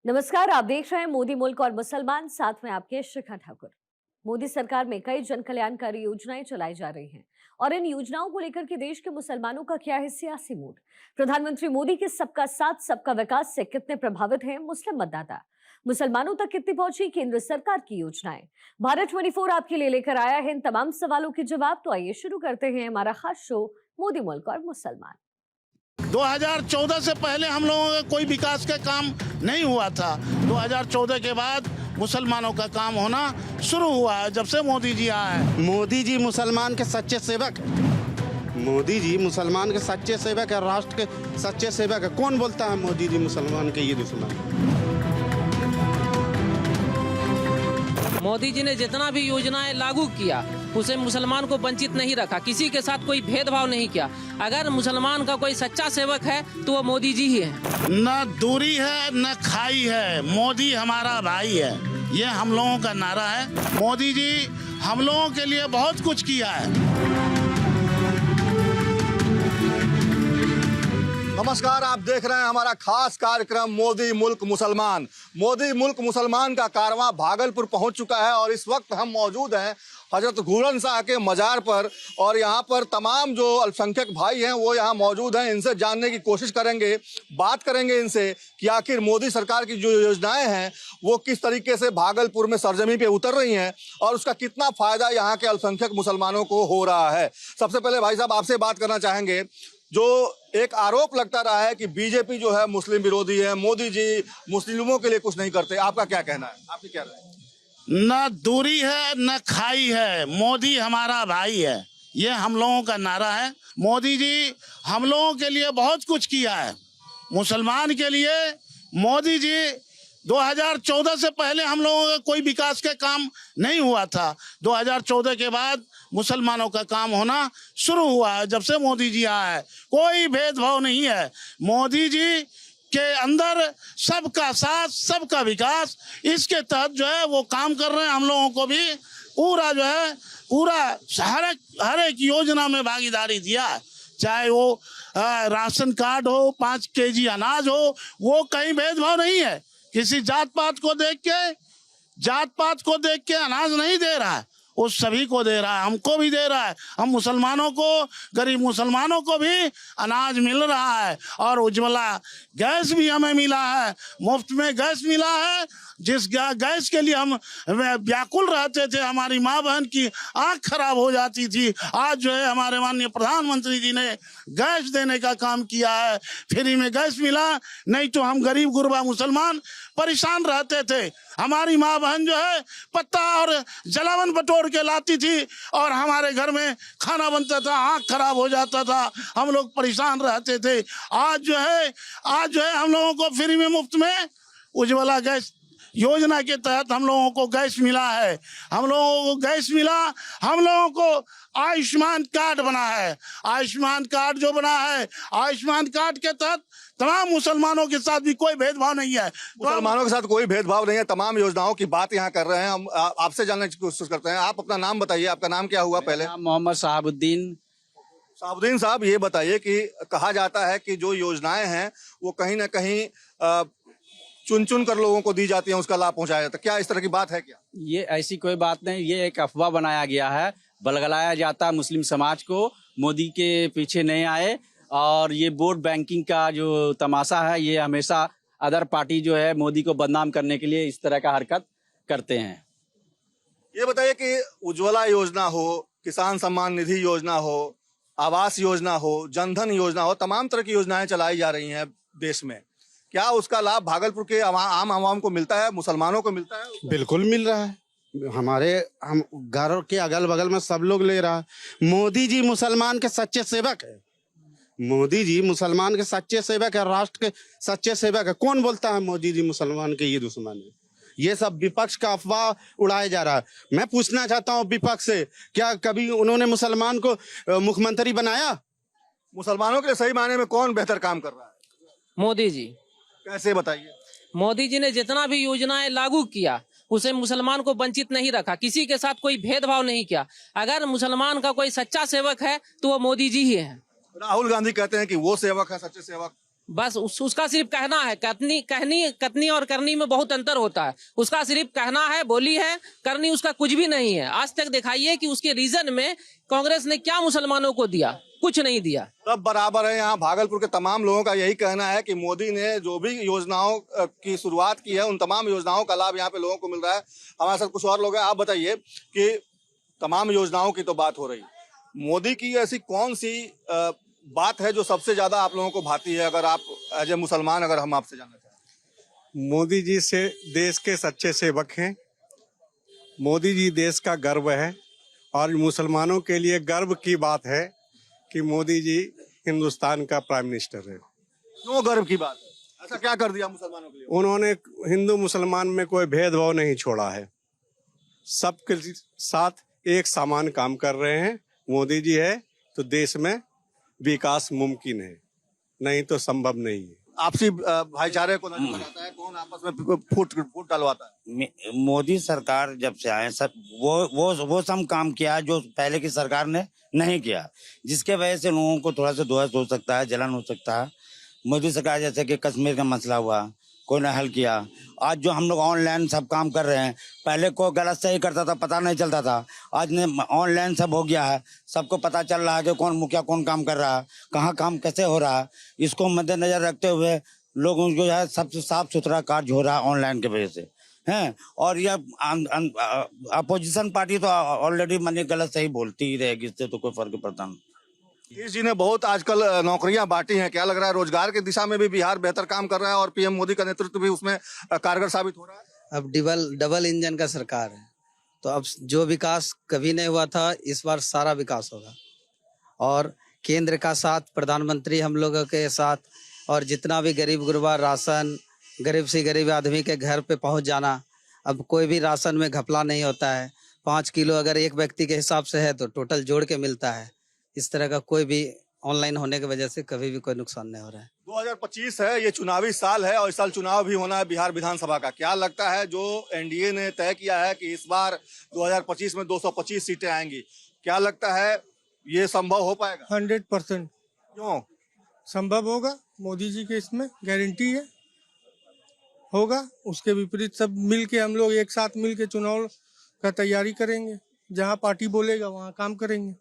नमस्कार, आप देख रहे हैं मोदी मुल्क और मुसलमान, साथ में आपके शिखा ठाकुर। मोदी सरकार में कई जन कल्याणकारी योजनाएं चलाई जा रही हैं और इन योजनाओं को लेकर के देश के मुसलमानों का क्या है सियासी मूड। प्रधानमंत्री मोदी के सबका साथ सबका विकास से कितने प्रभावित हैं मुस्लिम मतदाता, मुसलमानों तक कितनी पहुंची केंद्र सरकार की योजनाएं। भारत 24 आपके लिए लेकर आया है इन तमाम सवालों के जवाब। तो आइए शुरू करते हैं हमारा खास शो मोदी मुल्क और मुसलमान। 2014 से पहले हम लोगों का कोई विकास का काम नहीं हुआ था। 2014 के बाद मुसलमानों का काम होना शुरू हुआ है जब से मोदी जी आए हैं। मोदी जी मुसलमान के सच्चे सेवक हैं। मोदी जी मुसलमान के सच्चे सेवक है, राष्ट्र के सच्चे सेवक है। कौन बोलता है मोदी जी मुसलमान के ये दुश्मन? मोदी जी ने जितना भी योजनाएं लागू किया उसे मुसलमान को वंचित नहीं रखा, किसी के साथ कोई भेदभाव नहीं किया। अगर मुसलमान का कोई सच्चा सेवक है तो वो मोदी जी ही है। न दूरी है न खाई है, मोदी हमारा भाई है, ये हम लोगों का नारा है। मोदी जी हम लोगों के लिए बहुत कुछ किया है। नमस्कार, आप देख रहे हैं हमारा खास कार्यक्रम मोदी मुल्क मुसलमान। मोदी मुल्क मुसलमान का कारवां भागलपुर पहुंच चुका है और इस वक्त हम मौजूद हैं हजरत घूरन शाह के मजार पर। और यहाँ पर तमाम जो अल्पसंख्यक भाई हैं वो यहाँ मौजूद हैं। इनसे जानने की कोशिश करेंगे, बात करेंगे इनसे कि आखिर मोदी सरकार की जो योजनाएं हैं वो किस तरीके से भागलपुर में सरजमी पे उतर रही हैं और उसका कितना फायदा यहाँ के अल्पसंख्यक मुसलमानों को हो रहा है। सबसे पहले भाई साहब आपसे बात करना चाहेंगे, जो एक आरोप लगता रहा है कि बीजेपी जो है मुस्लिम विरोधी है, मोदी जी मुस्लिमों के लिए कुछ नहीं करते, आपका क्या कहना है? आपकी क्या राय है? न दूरी है न खाई है, मोदी हमारा भाई है, ये हम लोगों का नारा है। मोदी जी हम लोगों के लिए बहुत कुछ किया है। मुसलमान के लिए मोदी जी 2014 से पहले हम लोगों का कोई विकास का काम नहीं हुआ था। 2014 के बाद मुसलमानों का काम होना शुरू हुआ है जब से मोदी जी आए हैं। कोई भेदभाव नहीं है। मोदी जी के अंदर सबका साथ सबका विकास, इसके तहत जो है वो काम कर रहे हैं। हम लोगों को भी पूरा जो है पूरा हर एक योजना में भागीदारी दिया है, चाहे वो राशन कार्ड हो, 5 केजी अनाज हो, वो कहीं भेदभाव नहीं है। किसी जात पात को देख के अनाज नहीं दे रहा है, वो सभी को दे रहा है, हमको भी दे रहा है। हम मुसलमानों को, गरीब मुसलमानों को भी अनाज मिल रहा है। और उज्ज्वला गैस भी हमें मिला है, मुफ्त में गैस मिला है। जिस गैस के लिए हम व्याकुल रहते थे, हमारी माँ बहन की आँख खराब हो जाती थी, आज जो है हमारे माननीय प्रधानमंत्री जी ने गैस देने का काम किया है। फ्री में गैस मिला, नहीं तो हम गरीब गुरबा मुसलमान परेशान रहते थे। हमारी माँ बहन जो है पत्ता और जलावन बटोर के लाती थी और हमारे घर में खाना बनता था, आँख खराब हो जाता था, हम लोग परेशान रहते थे। आज जो है हम लोगों को फ्री में मुफ्त में उज्ज्वला गैस योजना के तहत हम लोगों को गैस मिला है। हम लोगों को गैस मिला, हम लोगों को आयुष्मान कार्ड बना है। आयुष्मान कार्ड जो बना है, आयुष्मान कार्ड के तहत तमाम मुसलमानों के साथ भी कोई भेदभाव नहीं है। मुसलमानों के साथ कोई भेदभाव नहीं है, तमाम योजनाओं की बात यहाँ कर रहे हैं। हम आपसे जानने की कोशिश करते हैं। आप अपना नाम बताइए, आपका नाम क्या हुआ पहले? मोहम्मद साहबुद्दीन साहब, ये बताइए कि कहा जाता है कि जो योजनाएं हैं वो कहीं ना कहीं चुन चुन कर लोगों को दी जाती हैं, उसका लाभ पहुंचाया जाता है, क्या इस तरह की बात है क्या? ये ऐसी कोई बात नहीं, ये एक अफवाह बनाया गया है, बलगलाया जाता है मुस्लिम समाज को। मोदी के पीछे नहीं आए और ये वोट बैंकिंग का जो तमाशा है, ये हमेशा अदर पार्टी जो है मोदी को बदनाम करने के लिए इस तरह का हरकत करते हैं। ये बताइए कि उज्ज्वला योजना हो, किसान सम्मान निधि योजना हो, आवास योजना हो, जनधन योजना हो, तमाम तरह की योजनाएं चलाई जा रही हैं देश में, क्या उसका लाभ भागलपुर के आम आवाम को मिलता है, मुसलमानों को मिलता है? बिल्कुल मिल रहा है, हम घर के अगल बगल में सब लोग ले रहा है। मोदी जी मुसलमान के सच्चे सेवक है। मोदी जी मुसलमान के सच्चे सेवक है, राष्ट्र के सच्चे सेवक है। कौन बोलता है मोदी जी मुसलमान के ये दुश्मन है? ये सब विपक्ष का अफवाह उड़ाया जा रहा है। मैं पूछना चाहता हूँ विपक्ष से, क्या कभी उन्होंने मुसलमान को मुख्यमंत्री बनाया? मुसलमानों के लिए सही मायने में कौन बेहतर काम कर रहा है? मोदी जी। कैसे बताइए? मोदी जी ने जितना भी योजनाएं लागू किया उसे मुसलमान को वंचित नहीं रखा, किसी के साथ कोई भेदभाव नहीं किया। अगर मुसलमान का कोई सच्चा सेवक है तो वो मोदी जी ही है। राहुल गांधी कहते हैं कि वो सेवक है, सच्चे सेवक। बस उसका सिर्फ कहना है। कथनी और करनी में बहुत अंतर होता है। उसका सिर्फ कहना है, बोली है, करनी उसका कुछ भी नहीं है। आज तक दिखाइए कि उसके रीजन में कांग्रेस ने क्या मुसलमानों को दिया, कुछ नहीं दिया। सब बराबर है। यहाँ भागलपुर के तमाम लोगों का यही कहना है कि मोदी ने जो भी योजनाओं की शुरुआत की है, उन तमाम योजनाओं का लाभ यहाँ पे लोगों को मिल रहा है। हमारे साथ कुछ और लोग हैं। आप बताइए कि तमाम योजनाओं की तो बात हो रही, मोदी की ऐसी कौन सी बात है जो सबसे ज्यादा आप लोगों को भाती है? अगर आप एज ए मुसलमान, अगर हम आपसे जानना चाहें। मोदी जी से देश के सच्चे सेवक हैं। मोदी जी देश का गर्व है और मुसलमानों के लिए गर्व की बात है कि मोदी जी हिंदुस्तान का प्राइम मिनिस्टर है। क्यों गर्व की बात है? ऐसा क्या कर दिया मुसलमानों के लिए? उन्होंने हिंदू मुसलमान में कोई भेदभाव नहीं छोड़ा है। सबके साथ एक समान काम कर रहे हैं। मोदी जी है तो देश में विकास मुमकिन है, नहीं तो संभव नहीं है। आपसी भाईचारे को नजर लगाता है, कौन आपस में फूट डालवाता है? मोदी सरकार जब से आए सब वो सब काम किया जो पहले की सरकार ने नहीं किया, जिसके वजह से लोगों को थोड़ा सा दोहस हो सकता है, जलन हो सकता है। मोदी सरकार जैसे कि कश्मीर का मसला हुआ, कोई ने हल किया। आज जो हम लोग ऑनलाइन सब काम कर रहे हैं, पहले कोई गलत सही करता था, पता नहीं चलता था। आज ने ऑनलाइन सब हो गया है, सबको पता चल रहा है कि कौन मुखिया कौन काम कर रहा है, कहाँ काम कैसे हो रहा है। इसको मद्देनजर रखते हुए लोगों को जो है सबसे साफ सुथरा कार्य हो रहा है ऑनलाइन की वजह से हैं। और यह अपोजिशन पार्टी तो ऑलरेडी मानिए गलत सही बोलती ही रहेगी, इससे तो कोई फर्क पड़ता नहीं। नीतीश जी ने बहुत आजकल नौकरियां बांटी हैं। क्या लग रहा है, रोजगार की दिशा में भी बिहार बेहतर काम कर रहा है और पीएम मोदी का नेतृत्व भी उसमें कारगर साबित हो रहा है? अब डबल इंजन का सरकार है, तो अब जो विकास कभी नहीं हुआ था, इस बार सारा विकास होगा। और केंद्र का साथ, प्रधानमंत्री हम लोगों के साथ, और जितना भी गरीब गुरबा राशन, गरीब से गरीब आदमी के घर पे पहुंच जाना। अब कोई भी राशन में घपला नहीं होता है। 5 किलो अगर एक व्यक्ति के हिसाब से है तो टोटल जोड़ के मिलता है। इस तरह का कोई भी ऑनलाइन होने की वजह से कभी भी कोई नुकसान नहीं हो रहा है। 2025 है, ये चुनावी साल है और इस साल चुनाव भी होना है बिहार विधानसभा का। क्या लगता है, जो एनडीए ने तय किया है कि इस बार 2025 में 225 सीटें आएंगी, क्या लगता है ये संभव हो पाएगा? 100% क्यों संभव होगा। मोदी जी के इसमें गारंटी है, होगा। उसके विपरीत सब मिल के, हम लोग एक साथ मिल के चुनाव का तैयारी करेंगे। जहां पार्टी बोलेगा वहां काम करेंगे।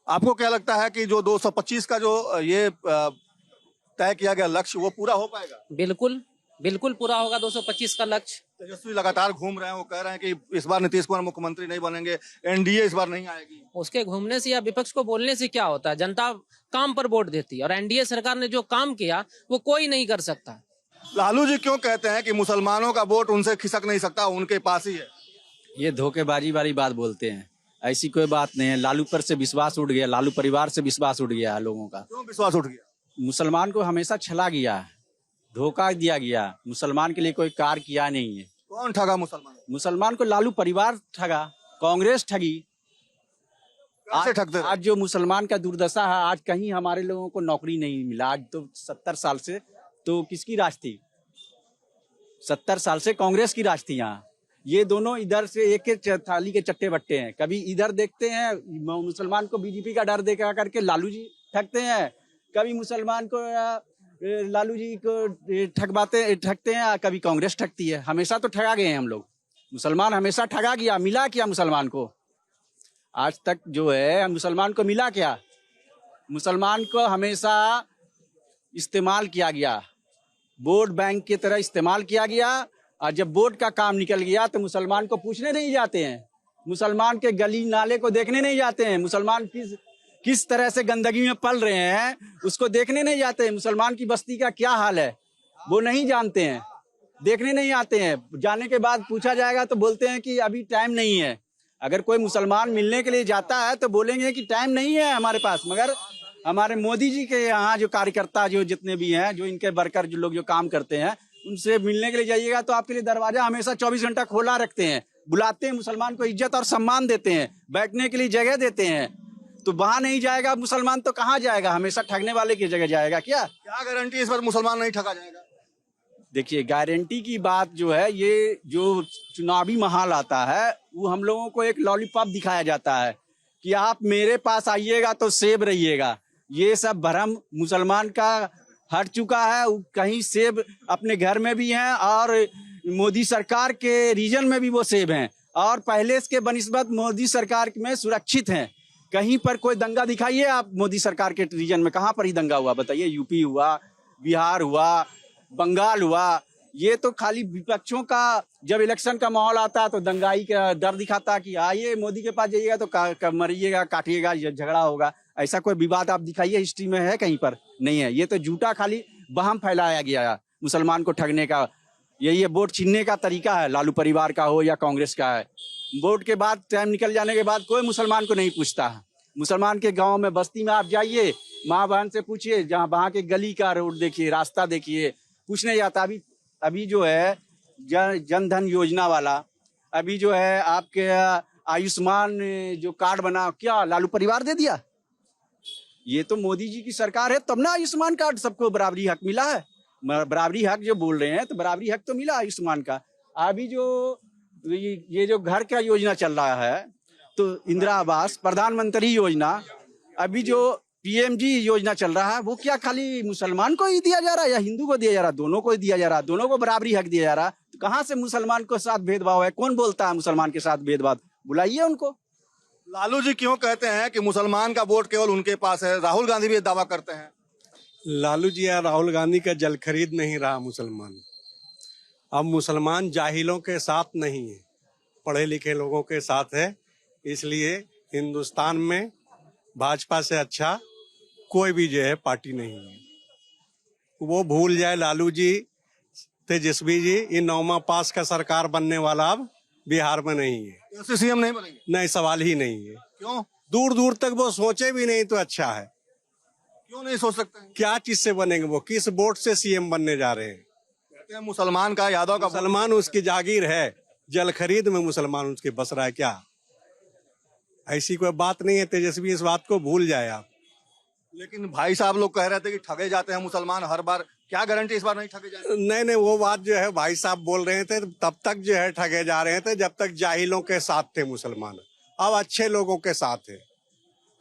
आपको क्या लगता है कि जो 225 का जो ये तय किया गया लक्ष्य, वो पूरा हो पाएगा? बिल्कुल पूरा होगा 225 का लक्ष्य। तेजस्वी लगातार घूम रहे हैं, वो कह रहे हैं कि इस बार नीतीश कुमार मुख्यमंत्री नहीं बनेंगे, एनडीए इस बार नहीं आएगी। उसके घूमने से या विपक्ष को बोलने से क्या होता है? जनता काम पर वोट देती है और एनडीए सरकार ने जो काम किया वो कोई नहीं कर सकता। लालू जी क्यों कहते हैं कि मुसलमानों का वोट उनसे खिसक नहीं सकता, उनके पास ही है? ये धोखेबाजी वाली बात बोलते हैं, ऐसी कोई बात नहीं है। लालू पर से विश्वास उठ गया, लालू परिवार से विश्वास उठ गया है लोगों का। क्यों विश्वास उठ गया? मुसलमान को हमेशा छला गया है, धोखा दिया गया। मुसलमान के लिए कोई कार्य किया नहीं है। कौन ठगा मुसलमान? मुसलमान को लालू परिवार ठगा, कांग्रेस ठगी। कैसे ठगते? आज जो मुसलमान का दुर्दशा है, आज कहीं हमारे लोगों को नौकरी नहीं मिला। आज तो 70 साल से तो किसकी राज थी? 70 साल से कांग्रेस की राज थी यहाँ। ये दोनों इधर से एक थाली के चट्टे बट्टे हैं। कभी इधर देखते हैं मुसलमान को बीजेपी का डर देखा करके लालू जी ठगते हैं, कभी मुसलमान को लालू जी को ठगते हैं, कभी कांग्रेस ठगती है। हमेशा तो ठगा गए हैं हम लोग। मुसलमान हमेशा ठगा गया। मिला क्या मुसलमान को? आज तक जो है मुसलमान को मिला क्या? मुसलमान को हमेशा इस्तेमाल किया गया, वोट बैंक की तरह इस्तेमाल किया गया। और जब वोट का काम निकल गया तो मुसलमान को पूछने नहीं जाते हैं, मुसलमान के गली नाले को देखने नहीं जाते हैं, मुसलमान किस तरह से गंदगी में पल रहे हैं उसको देखने नहीं जाते हैं। मुसलमान की बस्ती का क्या हाल है वो नहीं जानते हैं, देखने नहीं आते हैं। जाने के बाद पूछा जाएगा तो बोलते हैं कि अभी टाइम नहीं है। अगर कोई मुसलमान मिलने के लिए जाता है तो बोलेंगे कि टाइम नहीं है हमारे पास। मगर हमारे मोदी जी के यहाँ जो कार्यकर्ता जो जितने भी हैं, जो इनके वर्कर जो लोग जो काम करते हैं, उनसे मिलने के लिए जाइएगा तो आपके लिए दरवाजा हमेशा 24 घंटा खोला रखते हैं। बुलाते हैं, मुसलमान को इज्जत और सम्मान देते हैं, बैठने के लिए जगह देते हैं। तो वहां नहीं जाएगा मुसलमान तो कहाँ जाएगा? हमेशा ठगने वाले की जगह जाएगा। क्या गारंटी इस बार मुसलमान नहीं ठगा जाएगा? देखिए, गारंटी की बात जो है, ये जो चुनावी माहौल आता है वो हम लोगों को एक लॉलीपॉप दिखाया जाता है कि आप मेरे पास आइएगा तो सेब रहिएगा। ये सब भ्रम मुसलमान का हट चुका है। कहीं सेब अपने घर में भी हैं और मोदी सरकार के रीजन में भी वो सेब हैं, और पहले के बनिस्बत मोदी सरकार में सुरक्षित हैं। कहीं पर कोई दंगा दिखाइए आप मोदी सरकार के रीजन में, कहाँ पर ही दंगा हुआ बताइए? यूपी हुआ, बिहार हुआ, बंगाल हुआ। ये तो खाली विपक्षों का जब इलेक्शन का माहौल आता है तो दंगाई का डर दिखाता कि आइए मोदी के पास जाइएगा तो मरिएगा, काटिएगा, झगड़ा होगा। ऐसा कोई विवाद आप दिखाइए हिस्ट्री में है कहीं पर? नहीं है। ये तो झूठा खाली वहम फैलाया गया है मुसलमान को ठगने का। यही वोट छीनने का तरीका है, लालू परिवार का हो या कांग्रेस का है। वोट के बाद टाइम निकल जाने के बाद कोई मुसलमान को नहीं पूछता है। मुसलमान के गांव में, बस्ती में आप जाइए, माँ बहन से पूछिए, जहाँ वहाँ के गली का रोड देखिए, रास्ता देखिए, कुछ नहीं जाता। अभी जो है जन धन योजना वाला, अभी जो है आपके आयुष्मान जो कार्ड बना, क्या लालू परिवार दे दिया? ये तो मोदी जी की सरकार है तब ना आयुष्मान कार्ड सबको बराबरी हक मिला है। बराबरी हक जो बोल रहे हैं तो बराबरी हक तो मिला आयुष्मान का। अभी जो ये जो घर का योजना चल रहा है तो इंदिरा आवास, प्रधानमंत्री योजना, अभी जो पीएमजी योजना चल रहा है वो क्या खाली मुसलमान को ही दिया जा रहा है या हिंदू को दिया जा रहा है? दोनों को दिया जा रहा है, दोनों को बराबरी हक दिया जा रहा है। तो कहाँ से मुसलमान के साथ भेदभाव है? कौन बोलता है मुसलमान के साथ भेदभाव? बुलाइए उनको। लालू जी क्यों कहते हैं कि मुसलमान का वोट केवल उनके पास है? राहुल गांधी भी ये दावा करते हैं। लालू जी या राहुल गांधी का जल खरीद नहीं रहा मुसलमान। अब मुसलमान जाहिलों के साथ नहीं है, पढ़े लिखे लोगों के साथ है। इसलिए हिंदुस्तान में भाजपा से अच्छा कोई भी जो है पार्टी नहीं है। वो भूल जाए लालू जी, तेजस्वी जी, ये 9वां पास का सरकार बनने वाला अब बिहार में नहीं है। ऐसे सीएम नहीं बनेंगे? नहीं, सवाल ही नहीं है। क्यों? दूर दूर तक वो सोचे भी नहीं तो अच्छा है। क्यों नहीं सोच सकते हैं? क्या चीज से बनेंगे? वो किस वोट से सीएम बनने जा रहे हैं? कहते हैं मुसलमान का, यादव का। मुसलमान उसकी जागीर है, जल खरीद में मुसलमान उसके बस रहा है क्या? ऐसी कोई बात नहीं है। तेजस्वी इस बात को भूल जाए आप। लेकिन भाई साहब लोग कह रहे थे कि ठगे जाते हैं मुसलमान हर बार। क्या गारंटी इस बार नहीं ठगे जाएंगे? नहीं, वो बात जो है भाई साहब बोल रहे थे तब तक जो है ठगे जा रहे थे जब तक जाहिलों के साथ थे मुसलमान। अब अच्छे लोगों के साथ है।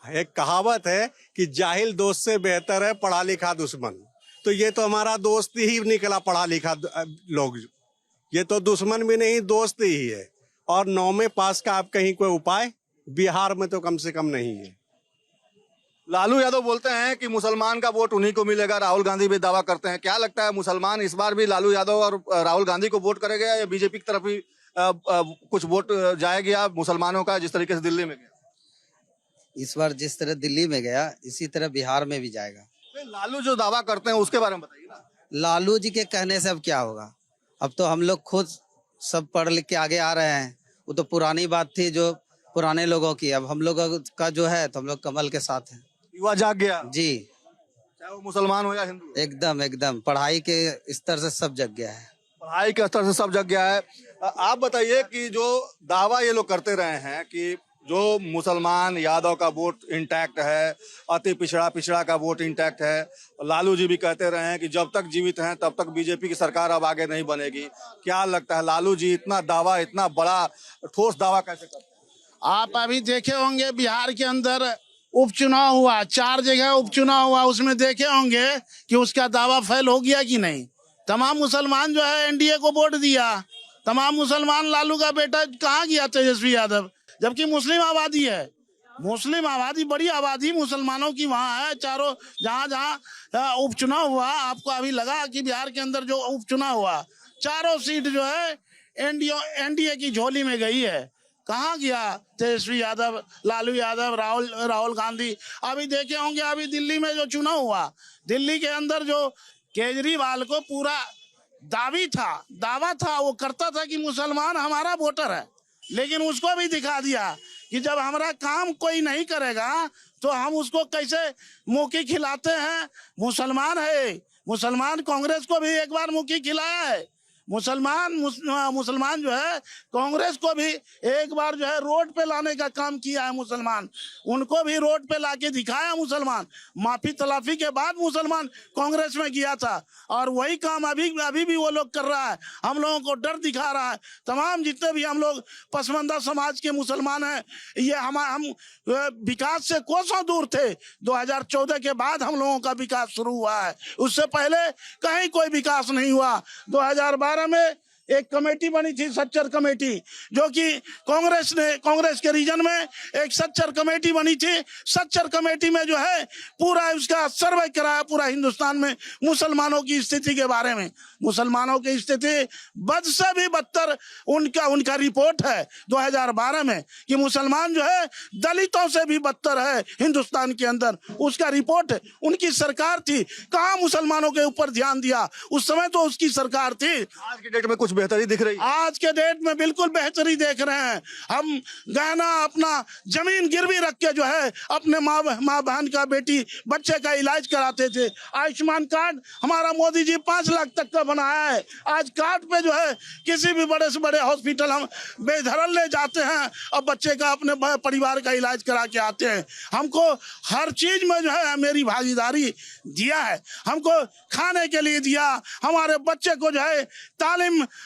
एक कहावत है कि जाहिल दोस्त से बेहतर है पढ़ा लिखा दुश्मन। तो ये तो हमारा दोस्त ही निकला, पढ़ा लिखा लोग। ये तो दुश्मन भी नहीं, दोस्त ही है। और 9वें पास का आप कहीं कोई उपाय बिहार में तो कम से कम नहीं है। लालू यादव बोलते हैं कि मुसलमान का वोट उन्हीं को मिलेगा। राहुल गांधी भी दावा करते हैं। क्या लगता है मुसलमान इस बार भी लालू यादव और राहुल गांधी को वोट करेगा या बीजेपी की तरफ ही कुछ वोट जाएगा मुसलमानों का, जिस तरीके से दिल्ली में गया? इस बार जिस तरह दिल्ली में गया इसी तरह बिहार में भी जाएगा। लालू जो दावा करते हैं उसके बारे में बताइए ना। लालू जी के कहने से अब क्या होगा? अब तो हम लोग खुद सब पढ़ लिख के आगे आ रहे हैं। वो तो पुरानी बात थी जो पुराने लोगों की। अब हम लोग का जो है तो हम लोग कमल के साथ हैं। युवा जाग गया जी, चाहे वो मुसलमान हो या हिंदू। एकदम एकदम पढ़ाई के स्तर से सब जग गया है। पढ़ाई के स्तर से सब जग गया है। आप बताइए कि जो दावा ये लोग करते रहे हैं कि जो मुसलमान यादव का वोट इंटैक्ट है, अति पिछड़ा का वोट इंटैक्ट है। लालू जी भी कहते रहे हैं कि जब तक जीवित हैं तब तक बीजेपी की सरकार अब आगे नहीं बनेगी। क्या लगता है लालू जी इतना दावा, इतना बड़ा ठोस दावा कैसे करते हैं? आप अभी देखे होंगे बिहार के अंदर उपचुनाव हुआ, 4 जगह उपचुनाव हुआ, उसमें देखे होंगे कि उसका दावा फेल हो गया कि नहीं। तमाम मुसलमान जो है एनडीए को वोट दिया। तमाम मुसलमान लालू का बेटा कहाँ गया तेजस्वी यादव, जबकि मुस्लिम आबादी है। मुस्लिम आबादी, बड़ी आबादी मुसलमानों की वहाँ है। चारों जहाँ जहाँ उपचुनाव हुआ, आपको अभी लगा कि बिहार के अंदर जो उपचुनाव हुआ 4 सीट जो है एनडीए की झोली में गई है। कहाँ गया तेजस्वी यादव, लालू यादव, राहुल गांधी? अभी देखे होंगे अभी दिल्ली में जो चुनाव हुआ, दिल्ली के अंदर जो केजरीवाल को पूरा दावा था, वो करता था कि मुसलमान हमारा वोटर है, लेकिन उसको भी दिखा दिया कि जब हमारा काम कोई नहीं करेगा तो हम उसको कैसे मुक्की खिलाते हैं। मुसलमान है, मुसलमान कांग्रेस को भी एक बार मुक्की खिलाया है। मुसलमान जो है कांग्रेस को भी एक बार जो है रोड पे लाने का काम किया है। मुसलमान उनको भी रोड पे लाके दिखाया। मुसलमान माफी तलाफी के बाद मुसलमान कांग्रेस में गया था और वही काम अभी भी वो लोग कर रहा है। हम लोगों को डर दिखा रहा है। तमाम जितने भी हम लोग पसमानदा समाज के मुसलमान हैं, ये हम विकास से कोसों दूर थे। 2014 के बाद हम लोगों का विकास शुरू हुआ है, उससे पहले कहीं कोई विकास नहीं हुआ। 2012 में एक कमेटी बनी थी, सच्चर कमेटी, जो कि कांग्रेस के रीजन में एक सच्चर कमेटी बनी थी। सच्चर कमेटी में जो है पूरा उसका सर्वे कराया पूरा हिंदुस्तान में मुसलमानों की स्थिति के बारे में। मुसलमानों की स्थिति बद से भी बदतर उनका रिपोर्ट है 2012 में कि मुसलमान जो है दलितों से भी बदतर है हिंदुस्तान के अंदर। उसका रिपोर्ट है। उनकी सरकार थी, कहाँ मुसलमानों के ऊपर ध्यान दिया? उस समय तो उसकी सरकार थी। आज की डेट में कुछ बेहतरी दिख रही है? आज के डेट में बिल्कुल बेहतरी देख रहे हैं। हम गहना अपना जमीन गिरवी रख के जो है अपने माँ बहन का बेटी बच्चे का इलाज कराते थे। आयुष्मान कार्ड हमारा मोदी जी 5 लाख तक का बनाया है। आज कार्ड पे जो है किसी भी बड़े से बड़े हॉस्पिटल हम बेधड़क ले जाते हैं और बच्चे का अपने परिवार का इलाज करा के आते हैं। हमको हर चीज में जो है मेरी भागीदारी दिया है। हमको खाने के लिए दिया, हमारे बच्चे को जो है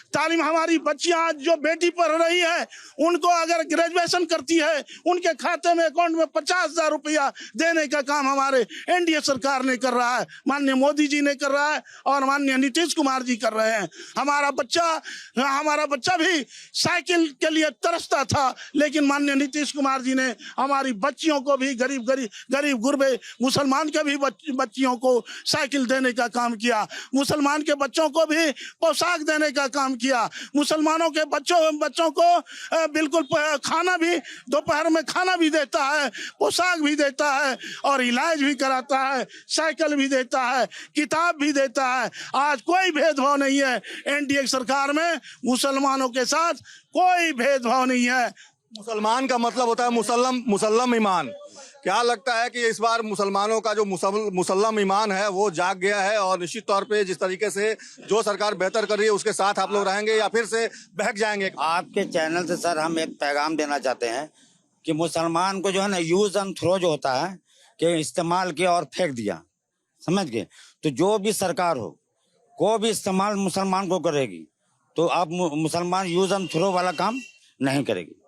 तालीम हमारी बच्चियां आज जो बेटी पढ़ रही है उनको अगर ग्रेजुएशन करती है उनके खाते में अकाउंट में 50,000 रुपया देने का काम हमारे एनडीए सरकार ने कर रहा है, माननीय मोदी जी ने कर रहा है और माननीय नीतीश कुमार जी कर रहे हैं। हमारा बच्चा भी साइकिल के लिए तरसता था, लेकिन माननीय नीतीश कुमार जी ने हमारी बच्चियों को भी गरीब गुरबे मुसलमान के भी बच्चियों को साइकिल देने का काम किया। मुसलमान के बच्चों को भी पोशाक देने का काम किया। मुसलमानों के बच्चों को बिल्कुल खाना भी दोपहर में खाना भी देता है, पोशाक भी देता है और इलाज भी कराता है, साइकिल भी देता है, किताब भी देता है। आज कोई भेदभाव नहीं है। एनडीए सरकार में मुसलमानों के साथ कोई भेदभाव नहीं है। मुसलमान का मतलब होता है मुसल्लम ईमान। क्या लगता है कि इस बार मुसलमानों का जो मुसल्लम ईमान है वो जाग गया है और निश्चित तौर पे जिस तरीके से जो सरकार बेहतर कर रही है उसके साथ आप लोग रहेंगे या फिर से बहक जाएंगे? आपके चैनल से सर हम एक पैगाम देना चाहते हैं कि मुसलमान को जो है ना यूज एंड थ्रो जो होता है कि इस्तेमाल किया और फेंक दिया, समझ गए? तो जो भी सरकार हो को भी इस्तेमाल मुसलमान को करेगी तो आप मुसलमान यूज एंड थ्रो वाला काम नहीं करेगी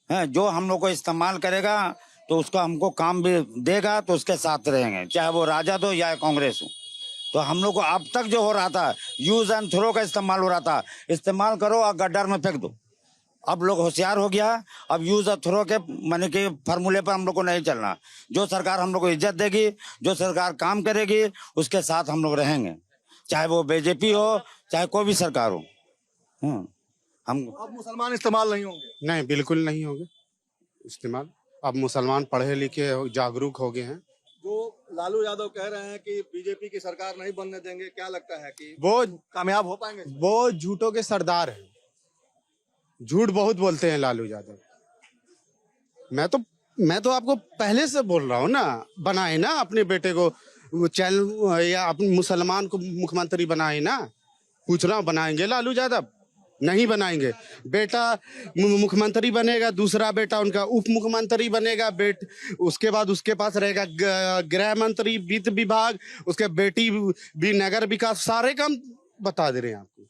है। जो हम लोग को इस्तेमाल करेगा तो उसका हमको काम भी देगा तो उसके साथ रहेंगे, चाहे वो राजद हो या कांग्रेस हो। तो हम लोग को अब तक जो हो रहा था यूज एंड थ्रो का इस्तेमाल हो रहा था, इस्तेमाल करो और गड्ढर में फेंक दो। अब लोग होशियार हो गया, अब यूज और थ्रो के माने के फार्मूले पर हम लोग को नहीं चलना। जो सरकार हम लोग को इज्जत देगी, जो सरकार काम करेगी उसके साथ हम लोग रहेंगे, चाहे वो बीजेपी हो चाहे कोई भी सरकार हो। हम अब मुसलमान इस्तेमाल नहीं होंगे? नहीं, बिल्कुल नहीं होंगे इस्तेमाल। अब मुसलमान पढ़े लिखे जागरूक हो गए हैं। जो लालू यादव कह रहे हैं कि बीजेपी की सरकार नहीं बनने देंगे, क्या लगता है कि वो कामयाब हो पाएंगे? वो झूठों के सरदार हैं, झूठ बहुत बोलते हैं लालू यादव। मैं तो आपको पहले से बोल रहा हूँ ना, बनाए ना अपने बेटे को चैनल या अपने मुसलमान को मुख्यमंत्री बनाए ना। पूछ रहा हूँ, बनाएंगे लालू यादव? नहीं बनाएंगे। बेटा मुख्यमंत्री बनेगा, दूसरा बेटा उनका उप मुख्यमंत्री बनेगा, उसके बाद उसके पास रहेगा गृह मंत्री, वित्त विभाग, उसके बेटी भी नगर विकास, सारे काम बता दे रहे हैं आपको।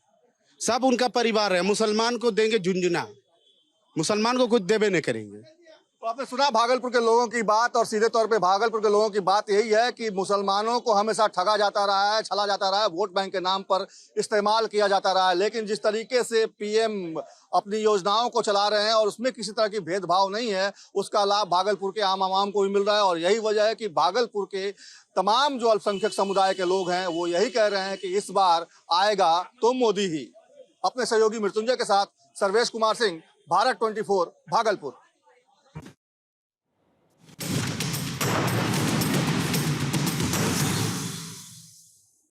सब उनका परिवार है। मुसलमान को देंगे झुंझुना, मुसलमान को कुछ देवे नहीं करेंगे। तो आपने सुना भागलपुर के लोगों की बात और सीधे तौर पे भागलपुर के लोगों की बात यही है कि मुसलमानों को हमेशा ठगा जाता रहा है, छला जाता रहा है, वोट बैंक के नाम पर इस्तेमाल किया जाता रहा है। लेकिन जिस तरीके से पीएम अपनी योजनाओं को चला रहे हैं और उसमें किसी तरह की भेदभाव नहीं है, उसका लाभ भागलपुर के आम आवाम को भी मिल रहा है। और यही वजह है कि भागलपुर के तमाम जो अल्पसंख्यक समुदाय के लोग हैं वो यही कह रहे हैं कि इस बार आएगा तो मोदी ही। अपने सहयोगी मृत्युंजय के साथ सर्वेश कुमार सिंह, भारत 24, भागलपुर।